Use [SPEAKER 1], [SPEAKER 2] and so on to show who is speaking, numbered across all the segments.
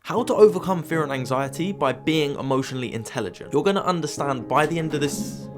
[SPEAKER 1] How to overcome fear and anxiety by being emotionally intelligent. You're going to understand by the end of this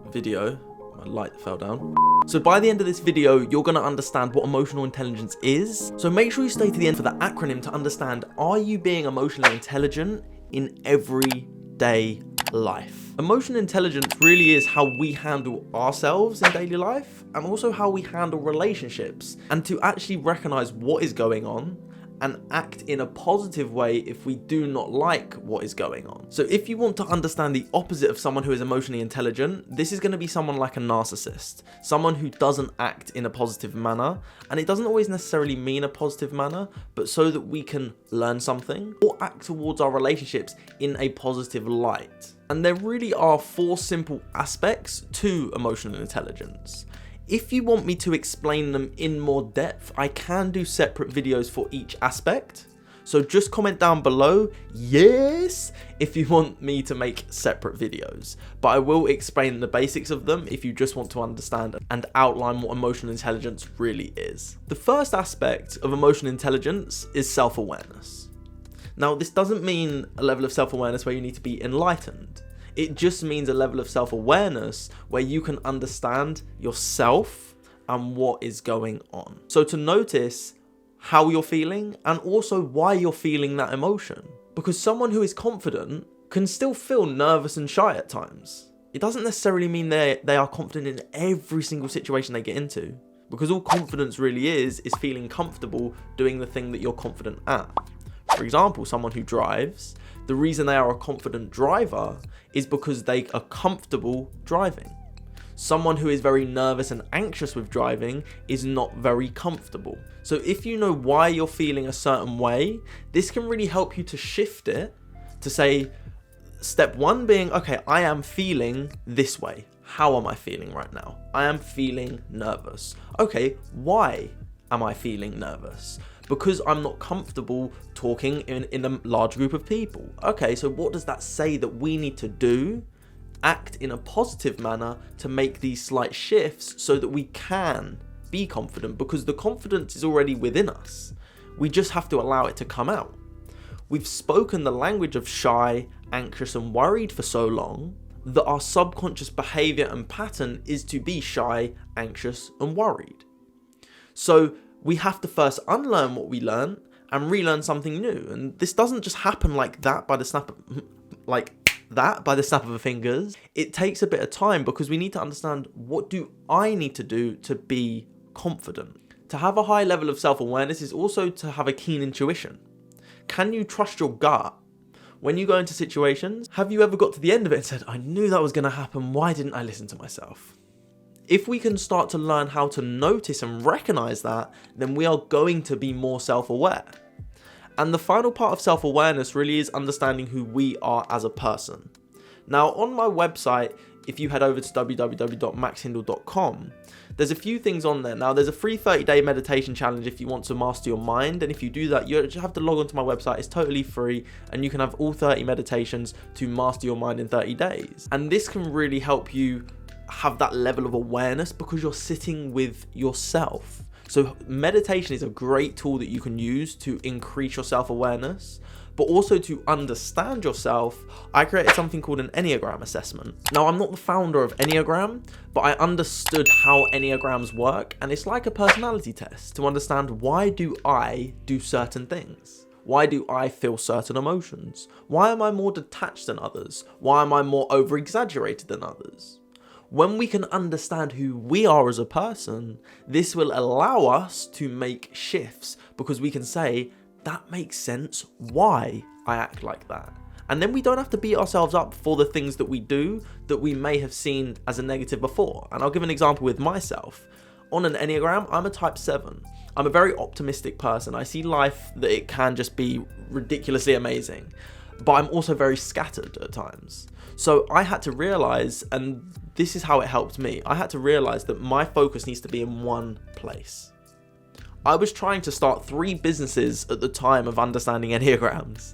[SPEAKER 1] video, my light fell down. So by the end of this video, you're going to understand what emotional intelligence is. So make sure you stay to the end for the acronym to understand, are you being emotionally intelligent in everyday life? Emotional intelligence really is how we handle ourselves in daily life and also how we handle relationships, and to actually recognize what is going on and act in a positive way if we do not like what is going on. So if you want to understand the opposite of someone who is emotionally intelligent, this is going to be someone like a narcissist, someone who doesn't act in a positive manner. And it doesn't always necessarily mean a positive manner, but so that we can learn something or act towards our relationships in a positive light. And there really are 4 simple aspects to emotional intelligence. If you want me to explain them in more depth, I can do separate videos for each aspect. So just comment down below, yes, if you want me to make separate videos. But I will explain the basics of them if you just want to understand and outline what emotional intelligence really is. The first aspect of emotional intelligence is self-awareness. Now, this doesn't mean a level of self-awareness where you need to be enlightened. It just means a level of self-awareness where you can understand yourself and what is going on. So to notice how you're feeling and also why you're feeling that emotion. Because someone who is confident can still feel nervous and shy at times. It doesn't necessarily mean they are confident in every single situation they get into. Because all confidence really is feeling comfortable doing the thing that you're confident at. For example, someone who drives, the reason they are a confident driver is because they are comfortable driving. Someone who is very nervous and anxious with driving is not very comfortable. So if you know why you're feeling a certain way, this can really help you to shift it to say, step 1 being, okay, I am feeling this way. How am I feeling right now? I am feeling nervous. Okay, why am I feeling nervous? Because I'm not comfortable talking in a large group of people. Okay, so what does that say that we need to do? Act in a positive manner to make these slight shifts so that we can be confident, because the confidence is already within us. We just have to allow it to come out. We've spoken the language of shy, anxious, and worried for so long that our subconscious behavior and pattern is to be shy, anxious, and worried. So we have to first unlearn what we learned and relearn something new. And this doesn't just happen like that by the snap of the fingers. It takes a bit of time because we need to understand, what do I need to do to be confident? To have a high level of self-awareness is also to have a keen intuition. Can you trust your gut? When you go into situations, have you ever got to the end of it and said, I knew that was going to happen, why didn't I listen to myself? If we can start to learn how to notice and recognize that, then we are going to be more self-aware. And the final part of self-awareness really is understanding who we are as a person. Now, on my website, if you head over to www.maxhindle.com, there's a few things on there. Now, there's a free 30-day meditation challenge if you want to master your mind. And if you do that, you just have to log onto my website. It's totally free. And you can have all 30 meditations to master your mind in 30 days. And this can really help you have that level of awareness because you're sitting with yourself. So meditation is a great tool that you can use to increase your self-awareness, but also to understand yourself. I created something called an Enneagram Assessment. Now, I'm not the founder of Enneagram, but I understood how Enneagrams work, and it's like a personality test to understand, why do I do certain things? Why do I feel certain emotions? Why am I more detached than others? Why am I more over-exaggerated than others? When we can understand who we are as a person, this will allow us to make shifts, because we can say, that makes sense why I act like that. And then we don't have to beat ourselves up for the things that we do that we may have seen as a negative before. And I'll give an example with myself. On an Enneagram, I'm a type 7. I'm a very optimistic person. I see life that it can just be ridiculously amazing. But I'm also very scattered at times. So I had to realize, and this is how it helped me, I had to realize that my focus needs to be in one place. I was trying to start 3 businesses at the time of understanding Enneagrams.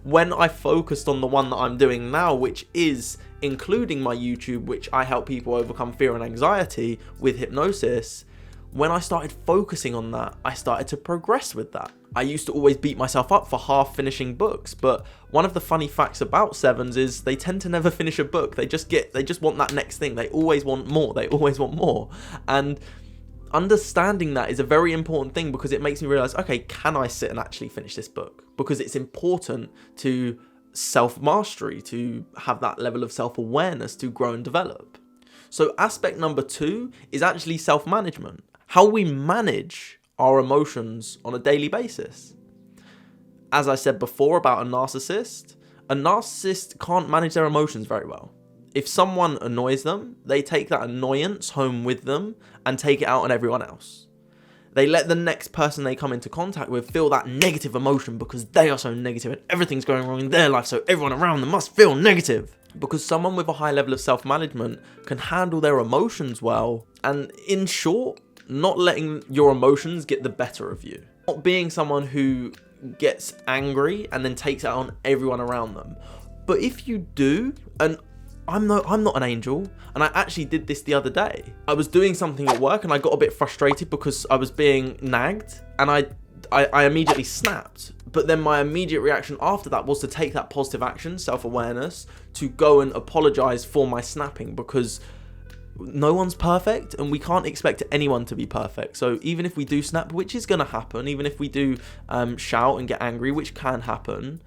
[SPEAKER 1] When I focused on the one that I'm doing now, which is including my YouTube, which I help people overcome fear and anxiety with hypnosis, when I started focusing on that, I started to progress with that. I used to always beat myself up for half finishing books, but one of the funny facts about 7s is they tend to never finish a book. They just want that next thing. They always want more. And understanding that is a very important thing, because it makes me realize, okay, can I sit and actually finish this book? Because it's important to self-mastery, to have that level of self-awareness to grow and develop. So aspect number 2 is actually self-management. How we manage our emotions on a daily basis. As I said before about a narcissist can't manage their emotions very well. If someone annoys them, they take that annoyance home with them and take it out on everyone else. They let the next person they come into contact with feel that negative emotion because they are so negative and everything's going wrong in their life, so everyone around them must feel negative. Because someone with a high level of self-management can handle their emotions well, and in short, not letting your emotions get the better of you. Not being someone who gets angry and then takes it on everyone around them. But if you do, and I'm not an angel, and I actually did this the other day. I was doing something at work and I got a bit frustrated because I was being nagged, and I immediately snapped. But then my immediate reaction after that was to take that positive action, self-awareness, to go and apologize for my snapping, because no one's perfect and we can't expect anyone to be perfect. So even if we do snap, which is going to happen, even if we do shout and get angry, which can happen,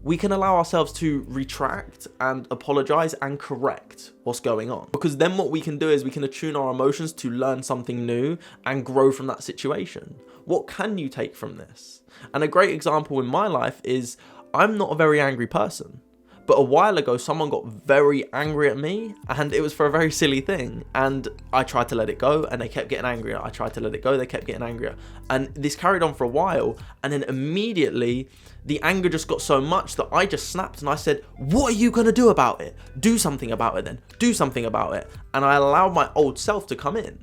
[SPEAKER 1] we can allow ourselves to retract and apologize and correct what's going on. Because then what we can do is we can attune our emotions to learn something new and grow from that situation. What can you take from this? And a great example in my life is I'm not a very angry person. But a while ago, someone got very angry at me, and it was for a very silly thing. And I tried to let it go, and they kept getting angrier. I tried to let it go, they kept getting angrier. And this carried on for a while, and then immediately, the anger just got so much that I just snapped, and I said, what are you going to do about it? Do something about it then. Do something about it. And I allowed my old self to come in.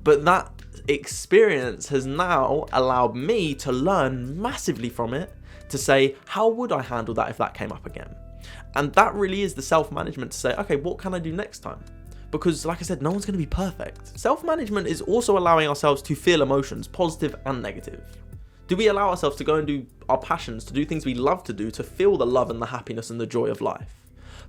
[SPEAKER 1] But that experience has now allowed me to learn massively from it, to say, how would I handle that if that came up again? And that really is the self-management to say, okay, what can I do next time? Because like I said, no one's going to be perfect. Self-management is also allowing ourselves to feel emotions, positive and negative. Do we allow ourselves to go and do our passions, to do things we love to do, to feel the love and the happiness and the joy of life?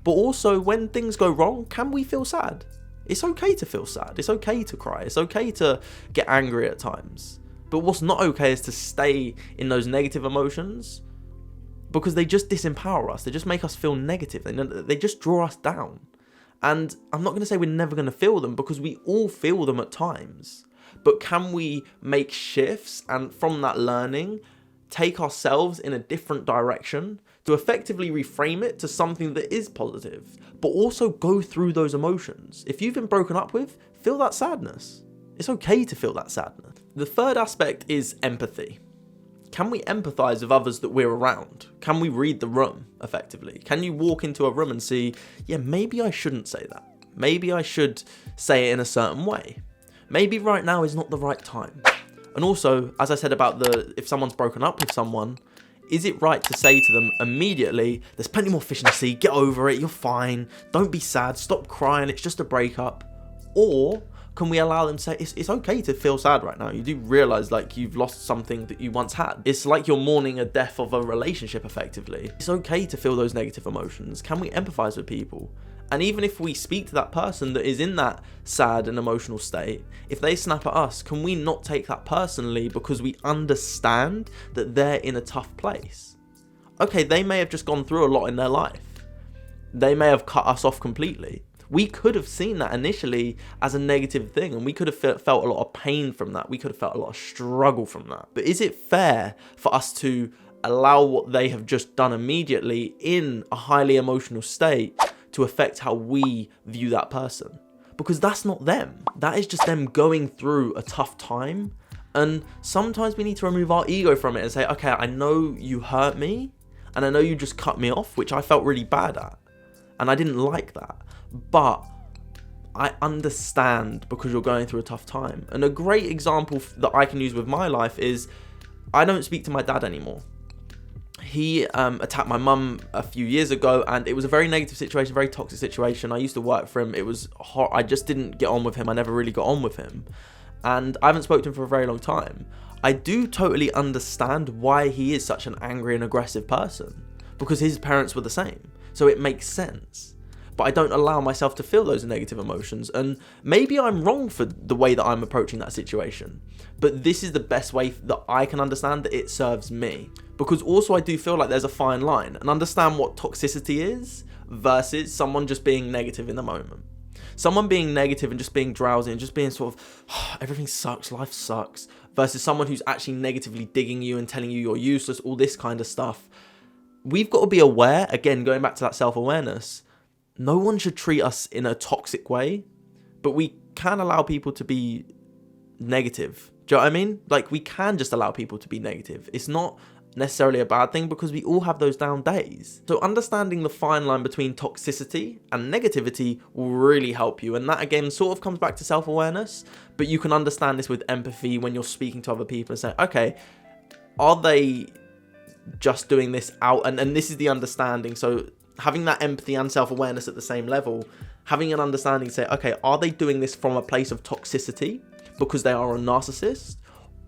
[SPEAKER 1] But also, when things go wrong, can we feel sad? It's okay to feel sad. It's okay to cry. It's okay to get angry at times. But what's not okay is to stay in those negative emotions, because they just disempower us. They just make us feel negative. They just draw us down. And I'm not going to say we're never going to feel them, because we all feel them at times. But can we make shifts and from that learning, take ourselves in a different direction to effectively reframe it to something that is positive, but also go through those emotions? If you've been broken up with, feel that sadness. It's okay to feel that sadness. The third aspect is empathy. Can we empathize with others that we're around? Can we read the room effectively? Can you walk into a room and see, yeah, maybe I shouldn't say that. Maybe I should say it in a certain way. Maybe right now is not the right time. And also, as I said about if someone's broken up with someone, is it right to say to them immediately, there's plenty more fish in the sea, get over it, you're fine, don't be sad, stop crying, it's just a breakup? Or can we allow them to say, it's okay to feel sad right now. You do realize like you've lost something that you once had. It's like you're mourning a death of a relationship effectively. It's okay to feel those negative emotions. Can we empathize with people? And even if we speak to that person that is in that sad and emotional state, if they snap at us, can we not take that personally because we understand that they're in a tough place? Okay, they may have just gone through a lot in their life. They may have cut us off completely. We could have seen that initially as a negative thing, and we could have felt a lot of pain from that. We could have felt a lot of struggle from that. But is it fair for us to allow what they have just done immediately in a highly emotional state to affect how we view that person? Because that's not them. That is just them going through a tough time. And sometimes we need to remove our ego from it and say, okay, I know you hurt me, and I know you just cut me off, which I felt really bad at. And I didn't like that. But I understand because you're going through a tough time. And a great example that I can use with my life is I don't speak to my dad anymore. He attacked my mum a few years ago, and it was a very negative situation, very toxic situation. I used to work for him. It was hot. I just didn't get on with him. I never really got on with him. And I haven't spoken to him for a very long time. I do totally understand why he is such an angry and aggressive person, because his parents were the same. So it makes sense. But I don't allow myself to feel those negative emotions, and maybe I'm wrong for the way that I'm approaching that situation, but this is the best way that I can understand that it serves me. Because also I do feel like there's a fine line, and understand what toxicity is versus someone just being negative in the moment. Someone being negative and just being drowsy and just being sort of, oh, everything sucks, life sucks, versus someone who's actually negatively digging you and telling you you're useless, all this kind of stuff. We've got to be aware, again, going back to that self-awareness, no one should treat us in a toxic way, but we can allow people to be negative. Do you know what I mean? Like, we can just allow people to be negative. It's not necessarily a bad thing, because we all have those down days. So understanding the fine line between toxicity and negativity will really help you. And that, again, sort of comes back to self-awareness, but you can understand this with empathy when you're speaking to other people and say, okay, are they just doing this out? And this is the understanding. So having that empathy and self-awareness at the same level, having an understanding, say, okay, are they doing this from a place of toxicity because they are a narcissist?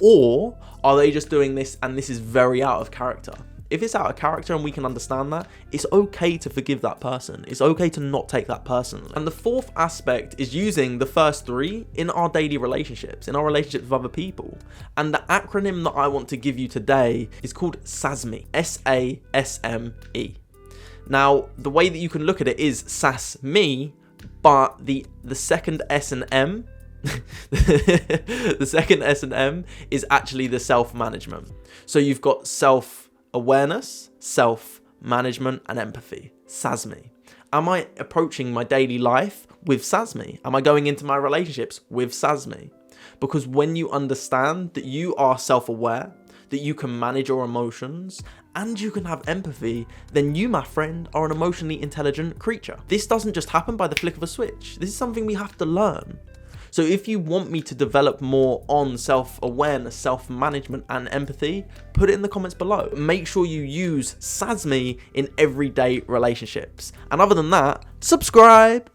[SPEAKER 1] Or are they just doing this and this is very out of character? If it's out of character and we can understand that, it's okay to forgive that person. It's okay to not take that personally. And the fourth aspect is using the first three in our daily relationships, in our relationships with other people. And the acronym that I want to give you today is called SASME, S-A-S-M-E. Now, the way that you can look at it is SAS-me, but the second S and M, the second S and M is actually the self-management. So you've got self-awareness, self-management, and empathy. SASME. Am I approaching my daily life with SASME? Am I going into my relationships with SASME? Because when you understand that you are self-aware, that you can manage your emotions, and you can have empathy, then you, my friend, are an emotionally intelligent creature. This doesn't just happen by the flick of a switch. This is something we have to learn. So if you want me to develop more on self-awareness, self-management, and empathy, put it in the comments below. Make sure you use SASME in everyday relationships. And other than that, subscribe.